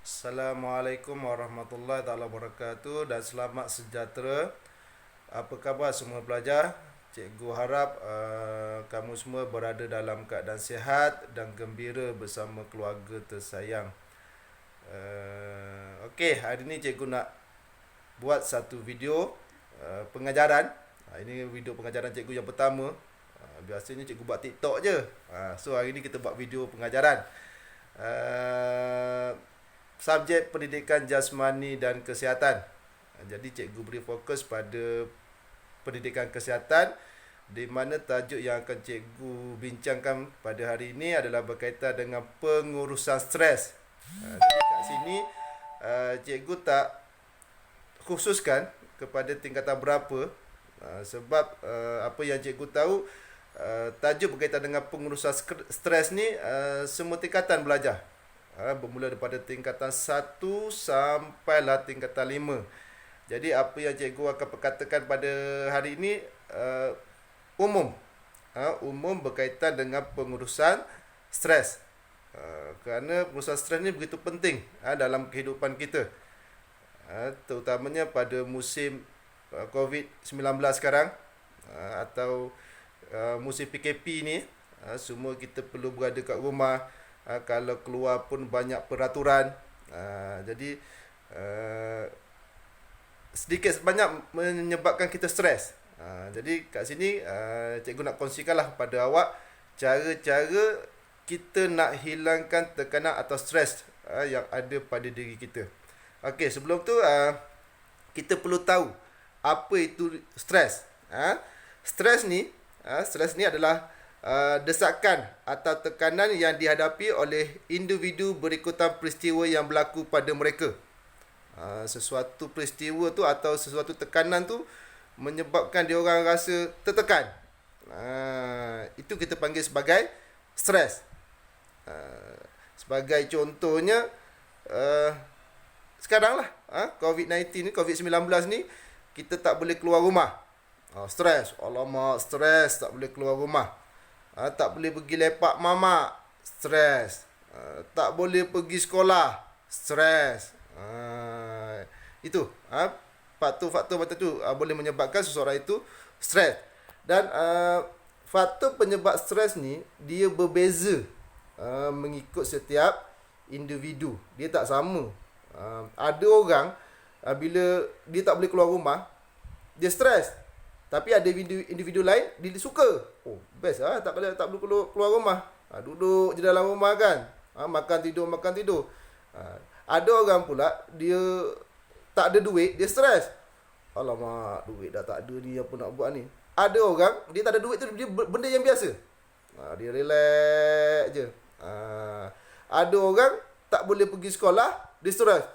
Assalamualaikum warahmatullahi taala wabarakatuh dan selamat sejahtera. Apa khabar semua pelajar? Cikgu harap kamu semua berada dalam keadaan sihat dan gembira bersama keluarga tersayang. Okey, hari ni cikgu nak buat satu video pengajaran. Ini video pengajaran cikgu yang pertama. Biasanya cikgu buat TikTok je. So hari ni kita buat video pengajaran. Subjek pendidikan jasmani dan kesihatan. Jadi cikgu beri fokus pada pendidikan kesihatan, di mana tajuk yang akan cikgu bincangkan pada hari ini adalah berkaitan dengan pengurusan stres. Jadi kat sini cikgu tak khususkan kepada tingkatan berapa, sebab apa yang cikgu tahu, tajuk berkaitan dengan pengurusan stres ni semua tingkatan belajar, bermula daripada tingkatan 1 sampailah tingkatan 5. Jadi apa yang cikgu akan perkatakan pada hari ini umum berkaitan dengan pengurusan stres. Kerana pengurusan stres ni begitu penting dalam kehidupan kita, terutamanya pada musim COVID-19 sekarang, atau musim PKP ni. Semua kita perlu berada kat rumah. Kalau keluar pun banyak peraturan. Jadi sedikit sebanyak menyebabkan kita stres. Jadi kat sini cikgu nak kongsikanlah pada awak cara-cara kita nak hilangkan tekanan atau stres yang ada pada diri kita. Okey, sebelum tu kita perlu tahu apa itu stres. Stres ni adalah desakan atau tekanan yang dihadapi oleh individu berikutan peristiwa yang berlaku pada mereka. Sesuatu peristiwa tu atau sesuatu tekanan tu menyebabkan dia orang rasa tertekan. Itu kita panggil sebagai stres. Sebagai contohnya, sekarang lah COVID-19 ni, COVID-19 ni, kita tak boleh keluar rumah. Stres. Alamak, stres, tak boleh keluar rumah. Tak boleh pergi lepak mamak, stres. Tak boleh pergi sekolah, stres. Itu faktor-faktor macam tu boleh menyebabkan seseorang itu stres. Dan faktor penyebab stres ni dia berbeza mengikut setiap individu. Dia tak sama. Ada orang bila dia tak boleh keluar rumah, dia stres. Tapi ada individu lain, dia suka. Oh, best tak boleh keluar rumah. Duduk je dalam rumah kan. Makan tidur. Ada orang pula, dia tak ada duit, dia stres. Alamak, duit dah tak ada ni, apa nak buat ni. Ada orang, dia tak ada duit tu, dia benda yang biasa. Dia relax je. Ada orang, tak boleh pergi sekolah, dia stres.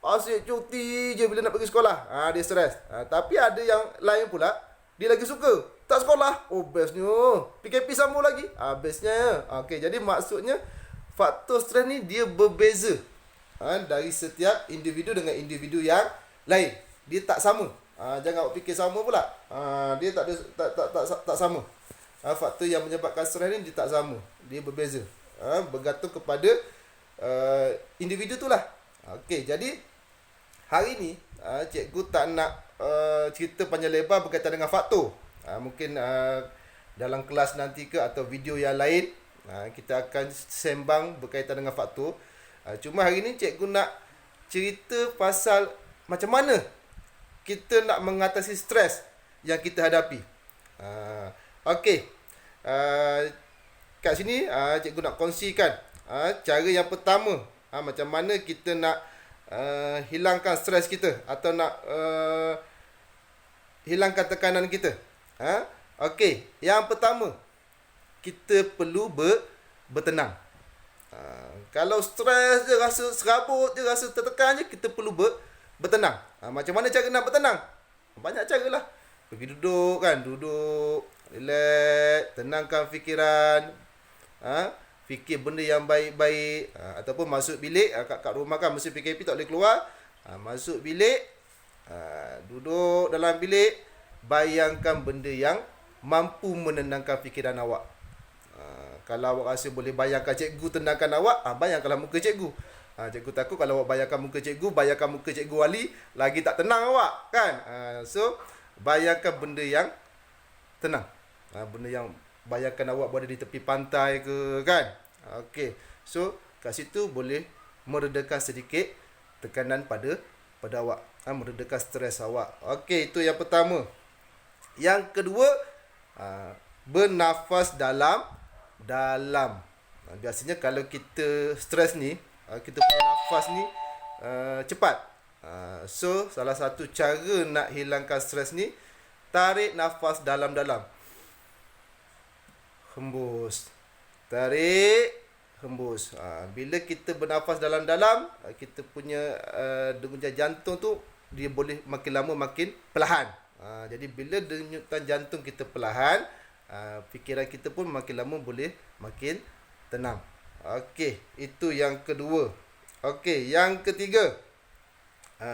Asyik cuti je bila nak pergi sekolah. Dia stres. Tapi ada yang lain pula, dia lagi suka tak sekolah. Oh, bestnya. PKP sambung lagi. Bestnya. Okey, jadi maksudnya faktor stres ni dia berbeza dari setiap individu dengan individu yang lain. Dia tak sama. Jangan awak fikir sama pula. Dia tak sama. Faktor yang menyebabkan stres ni dia tak sama. Dia berbeza. Bergantung kepada individu tu lah. Okey, jadi hari ni cikgu tak nak cerita panjang lebar berkaitan dengan faktor. Mungkin dalam kelas nanti ke atau video yang lain kita akan sembang berkaitan dengan faktor. Cuma hari ni cikgu nak cerita pasal macam mana kita nak mengatasi stres yang kita hadapi. Okey, kat sini cikgu nak kongsikan cara yang pertama, macam mana kita nak hilangkan stres kita atau nak hilangkan tekanan kita. Okey, yang pertama, kita perlu bertenang. Kalau stres je, rasa serabut je, rasa tertekan je, kita perlu bertenang. Macam mana cara nak bertenang? Banyak cara lah. Pergi duduk kan, relax, tenangkan fikiran. Fikir benda yang baik-baik. Ataupun masuk bilik, kat rumah kan mesti PKP tak boleh keluar. Masuk bilik, duduk dalam bilik, bayangkan benda yang mampu menenangkan fikiran awak. Kalau awak rasa boleh bayangkan cikgu tenangkan awak, bayangkanlah muka cikgu. Cikgu takut kalau awak bayarkan muka cikgu, bayarkan muka cikgu wali, lagi tak tenang awak, kan? So, bayarkan benda yang tenang. Benda yang bayarkan awak berada di tepi pantai ke, kan? Okey. So, kat situ boleh meredakan sedikit tekanan pada awak. Meredakan stres awak. Okey, itu yang pertama. Yang kedua, bernafas dalam. Biasanya kalau kita stres ni, kita punya nafas ni cepat. So, salah satu cara nak hilangkan stres ni, tarik nafas dalam-dalam. Hembus. Tarik, hembus. Bila kita bernafas dalam-dalam, kita punya denyutan jantung tu dia boleh makin lama makin perlahan. Jadi bila denyutan jantung kita perlahan, fikiran kita pun makin lama boleh makin tenang. Okey, itu yang kedua. Okey, yang ketiga.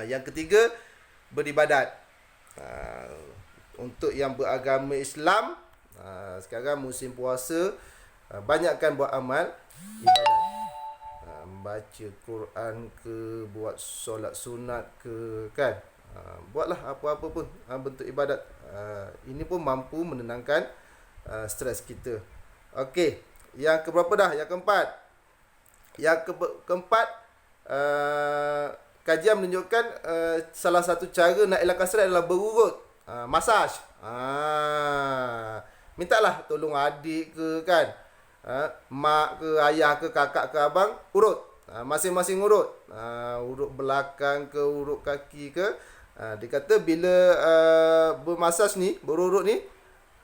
Yang ketiga, beribadat. Untuk yang beragama Islam, sekarang musim puasa, banyakkan buat amal ibadat. Baca Quran ke, buat solat sunat ke, kan? Buatlah apa-apa pun bentuk ibadat. Ini pun mampu menenangkan stres kita. Okey, yang keberapa dah? Yang keempat. Keempat, kajian menunjukkan salah satu cara nak elakkan stres adalah berurut. Masaj. Mintalah tolong adik ke, kan? Mak ke, ayah ke, kakak ke, abang, urut. Masing-masing urut. Urut belakang ke, urut kaki ke. Dia kata bila bermasaj ni, berurut ni,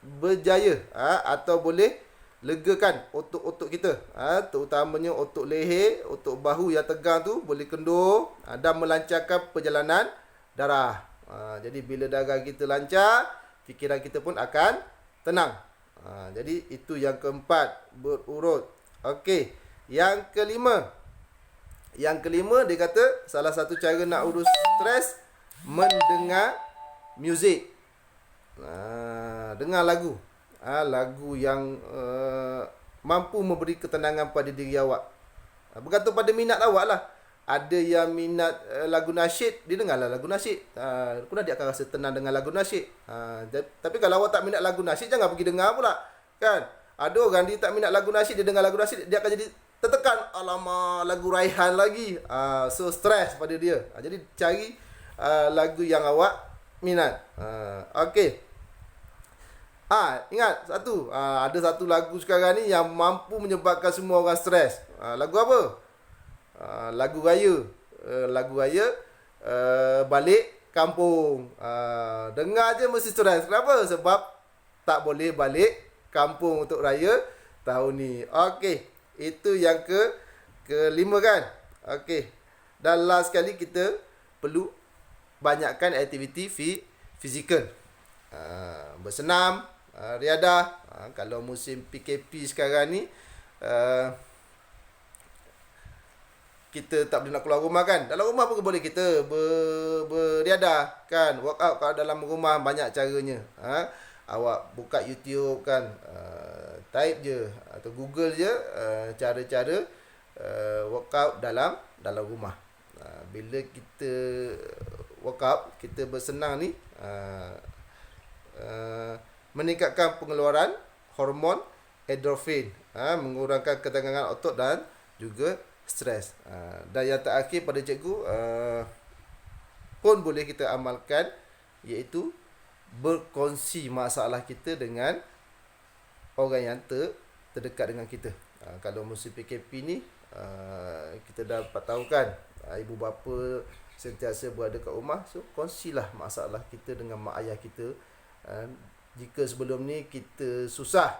berjaya atau boleh legakan otot-otot kita, terutamanya otot leher, otot bahu yang tegang tu boleh kendur dan melancarkan perjalanan darah. Jadi bila darah kita lancar, fikiran kita pun akan tenang. Jadi itu yang keempat, berurut. Okey, yang kelima. Yang kelima, dia kata salah satu cara nak urus stres, mendengar muzik. Dengar lagu. Lagu yang mampu memberi ketenangan pada diri awak. Bergantung pada minat awak lah. Ada yang minat lagu nasyid, dia dengarlah lagu nasyid. Kemudian dia akan rasa tenang dengan lagu nasyid. Tapi kalau awak tak minat lagu nasyid, jangan pergi dengar pula, kan? Ada orang dia tak minat lagu nasyid, dia dengar lagu nasyid, dia akan jadi tertekan. Alamak, lagu Raihan lagi. So stres pada dia. Jadi cari lagu yang awak minat. Okey. Ingat satu, ada satu lagu sekarang ni yang mampu menyebabkan semua orang stres. Lagu apa? Lagu raya. Lagu raya balik kampung. Dengar je mesti stres. Kenapa? Sebab tak boleh balik kampung untuk raya tahun ni. Okey, itu yang kelima, kan? Okey. Dan last sekali, kita perlu banyakkan aktiviti fizikal. Bersenam, riadah. Kalau musim PKP sekarang ni, kita tak boleh nak keluar rumah, kan? Dalam rumah pun boleh kita beriadah, kan? Workout kalau dalam rumah banyak caranya. Awak buka YouTube, kan? Type je atau Google je cara-cara workout dalam rumah. Bila kita workout, kita bersenang ni, meningkatkan pengeluaran hormon endorfin, mengurangkan ketegangan otot dan juga stres. Dan yang terakhir pada cikgu, pun boleh kita amalkan, iaitu berkongsi masalah kita dengan orang yang terdekat dengan kita. Kalau musim PKP ni, kita dapat tahu, kan, ibu bapa sentiasa berada kat rumah. So kongsilah masalah kita dengan mak ayah kita. Jika sebelum ni kita susah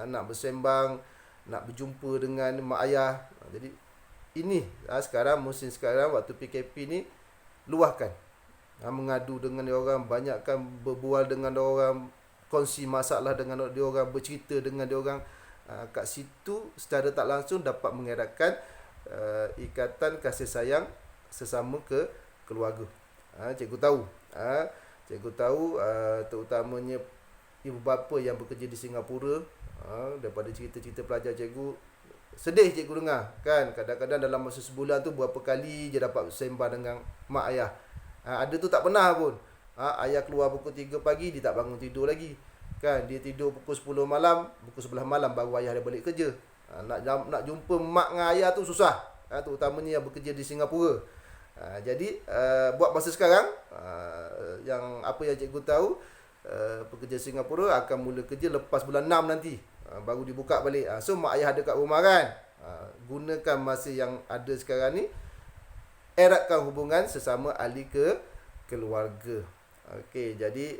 nak bersembang, nak berjumpa dengan mak ayah, jadi ini sekarang, musim sekarang waktu PKP ni, luahkan, mengadu dengan dia orang, banyakkan berbual dengan dia orang, kongsi masalah dengan dia orang, bercerita dengan dia orang. Kat situ secara tak langsung dapat mengeratkan ikatan kasih sayang sesama keluarga. Cikgu tahu, terutamanya ibu bapa yang bekerja di Singapura, daripada cerita-cerita pelajar cikgu, sedih cikgu dengar kan. Kadang-kadang dalam masa sebulan tu berapa kali je dapat sembang dengan mak ayah. Ada tu tak pernah pun. Ayah keluar pukul 3 pagi, dia tak bangun tidur lagi. Kan, dia tidur pukul 10 malam, pukul 11 malam baru ayah dia balik kerja. Nak jumpa mak dengan ayah tu susah. Terutamanya yang bekerja di Singapura. Jadi buat masa sekarang, yang apa yang cikgu tahu, pekerja Singapura akan mula kerja lepas bulan 6 nanti. Baru dibuka balik. So mak ayah ada kat rumah kan. Gunakan masa yang ada sekarang ni, eratkan hubungan sesama ahli keluarga. Okey, jadi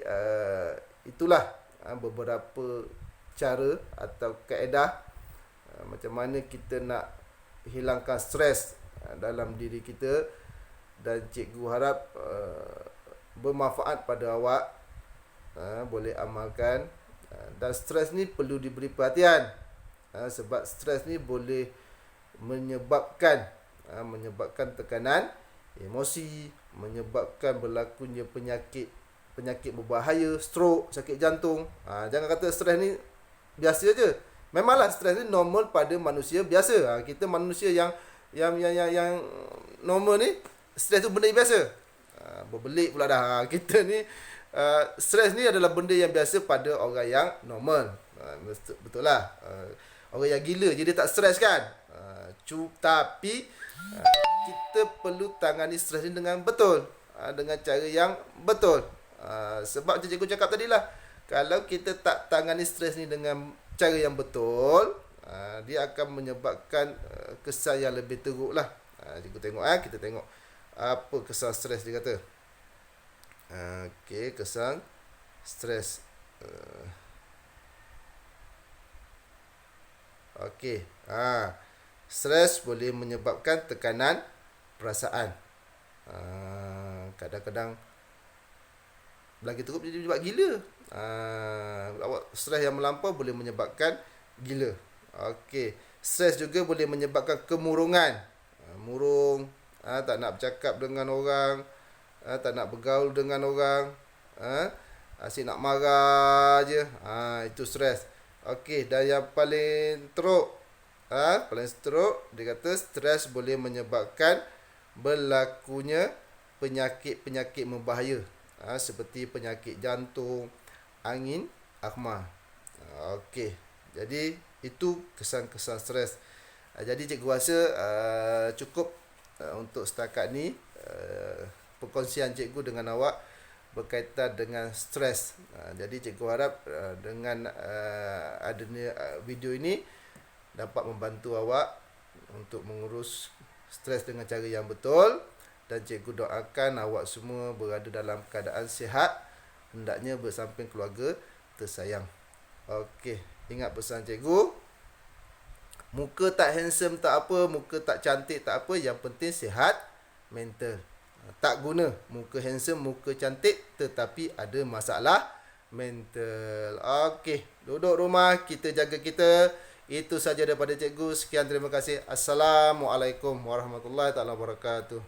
itulah beberapa cara atau kaedah macam mana kita nak hilangkan stres dalam diri kita, dan cikgu harap bermanfaat pada awak. Boleh amalkan. Dan stres ni perlu diberi perhatian, sebab stres ni boleh menyebabkan tekanan emosi, menyebabkan berlakunya penyakit berbahaya, stroke, sakit jantung. Jangan kata stres ni biasa je. Memanglah stres ni normal pada manusia biasa. Kita manusia yang normal ni, stres tu benda yang biasa. Berbelik pula dah. Kita ni stres ni adalah benda yang biasa pada orang yang normal. Betul lah. Orang yang gila je dia tak stres kan. Tapi kita perlu tangani stres ni dengan betul, dengan cara yang betul. Sebab macam cikgu cakap tadi lah, kalau kita tak tangani stres ni dengan cara yang betul, dia akan menyebabkan kesan yang lebih teruk lah. Cikgu tengok, kita tengok apa kesan stres dia kata. Okey, kesan stres. Okey. Stres boleh menyebabkan tekanan perasaan. Kadang-kadang lagi teruk jadi buat gila. Stres yang melampau boleh menyebabkan gila. Okey. Stres juga boleh menyebabkan kemurungan. Murung, tak nak bercakap dengan orang, tak nak bergaul dengan orang, asyik nak marah je. Itu stres. Okey, dan yang paling teruk, dia kata stres boleh menyebabkan berlakunya penyakit-penyakit membahaya, seperti penyakit jantung, angin akhma. Okey, jadi itu kesan-kesan stres. Jadi cikgu rasa cukup untuk setakat ni perkongsian cikgu dengan awak berkaitan dengan stres. Jadi cikgu harap dengan adanya video ini dapat membantu awak untuk mengurus stres dengan cara yang betul, dan cikgu doakan awak semua berada dalam keadaan sihat, hendaknya bersamping keluarga tersayang. Okey, ingat pesan cikgu, muka tak handsome tak apa, muka tak cantik tak apa, yang penting sihat mental. Tak guna muka handsome, muka cantik tetapi ada masalah mental. Okey, duduk rumah, kita jaga kita. Itu saja daripada cikgu. Sekian, terima kasih. Assalamualaikum warahmatullahi wabarakatuh.